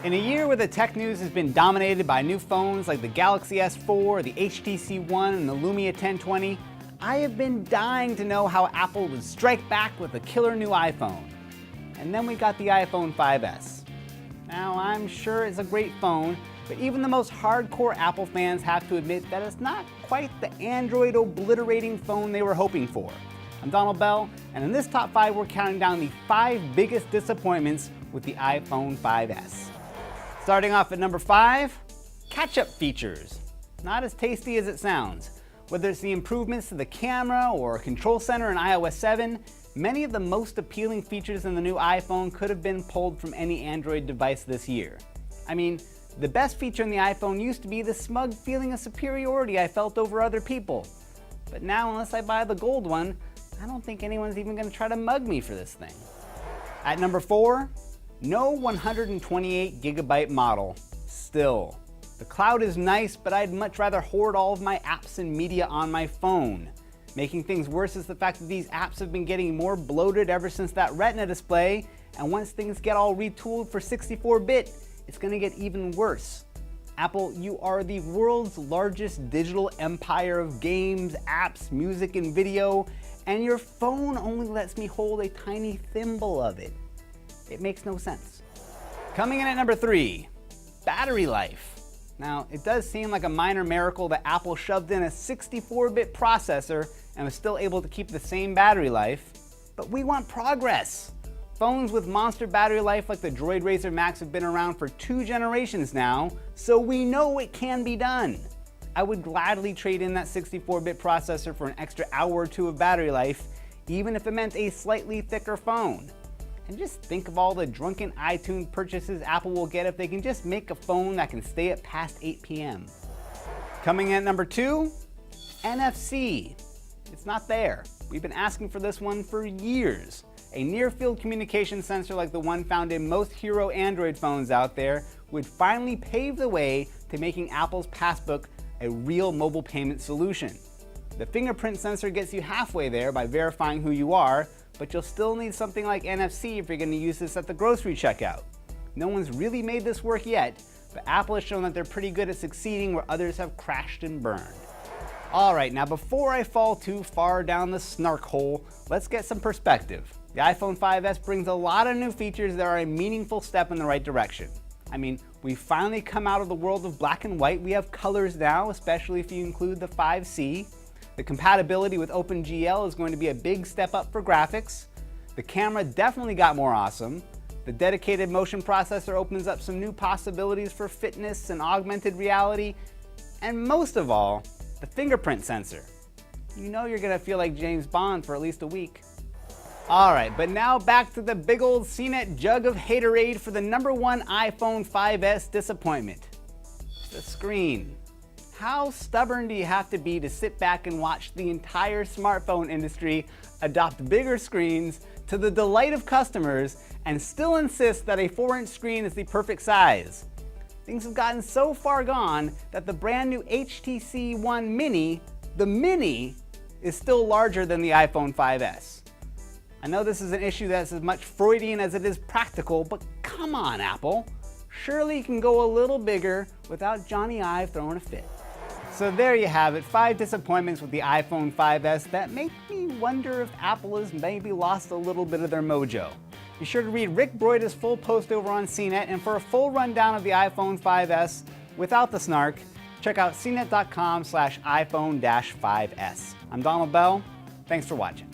In a year where the tech news has been dominated by new phones like the Galaxy S4, the HTC One, and the Lumia 1020, I have been dying to know how Apple would strike back with a killer new iPhone. And then we got the iPhone 5S. Now, I'm sure it's a great phone, but even the most hardcore Apple fans have to admit that it's not quite the Android obliterating phone they were hoping for. I'm Donald Bell, and in this Top 5 we're counting down the 5 biggest disappointments with the iPhone 5S. Starting off at number 5, catch-up features. Not as tasty as it sounds. Whether it's the improvements to the camera or control center in iOS 7, many of the most appealing features in the new iPhone could have been pulled from any Android device this year. I mean, the best feature in the iPhone used to be the smug feeling of superiority I felt over other people. But now, unless I buy the gold one, I don't think anyone's even going to try to mug me for this thing. At number 4, no 128GB model. Still. The cloud is nice, but I'd much rather hoard all of my apps and media on my phone. Making things worse is the fact that these apps have been getting more bloated ever since that Retina display, and once things get all retooled for 64-bit, it's going to get even worse. Apple, you are the world's largest digital empire of games, apps, music, and video, and your phone only lets me hold a tiny thimble of it. It makes no sense. Coming in at number 3, battery life. Now, it does seem like a minor miracle that Apple shoved in a 64-bit processor and was still able to keep the same battery life, but we want progress. Phones with monster battery life like the Droid Razr Max have been around for 2 generations now, so we know it can be done. I would gladly trade in that 64-bit processor for an extra hour or 2 of battery life, even if it meant a slightly thicker phone. And just think of all the drunken iTunes purchases Apple will get if they can just make a phone that can stay up past 8 p.m. Coming in at number 2, NFC. It's not there. We've been asking for this one for years. A near-field communication sensor like the one found in most hero Android phones out there would finally pave the way to making Apple's Passbook a real mobile payment solution. The fingerprint sensor gets you halfway there by verifying who you are, but you'll still need something like NFC if you're going to use this at the grocery checkout. No one's really made this work yet, but Apple has shown that they're pretty good at succeeding where others have crashed and burned. Alright, now before I fall too far down the snark hole, let's get some perspective. The iPhone 5S brings a lot of new features that are a meaningful step in the right direction. I mean, we've finally come out of the world of black and white. We have colors now, especially if you include the 5C. The compatibility with OpenGL is going to be a big step up for graphics. The camera definitely got more awesome. The dedicated motion processor opens up some new possibilities for fitness and augmented reality. And most of all, the fingerprint sensor. You know you're going to feel like James Bond for at least a week. Alright, but now back to the big old CNET jug of haterade for the number 1 iPhone 5S disappointment. The screen. How stubborn do you have to be to sit back and watch the entire smartphone industry adopt bigger screens to the delight of customers and still insist that a 4-inch screen is the perfect size? Things have gotten so far gone that the brand new HTC One Mini, the Mini, is still larger than the iPhone 5S. I know this is an issue that's as much Freudian as it is practical, but come on, Apple. Surely you can go a little bigger without Johnny Ive throwing a fit. So there you have it, 5 disappointments with the iPhone 5S that make me wonder if Apple has maybe lost a little bit of their mojo. Be sure to read Rick Broida's full post over on CNET, and for a full rundown of the iPhone 5S without the snark, check out cnet.com/iPhone-5S. I'm Donald Bell. Thanks for watching.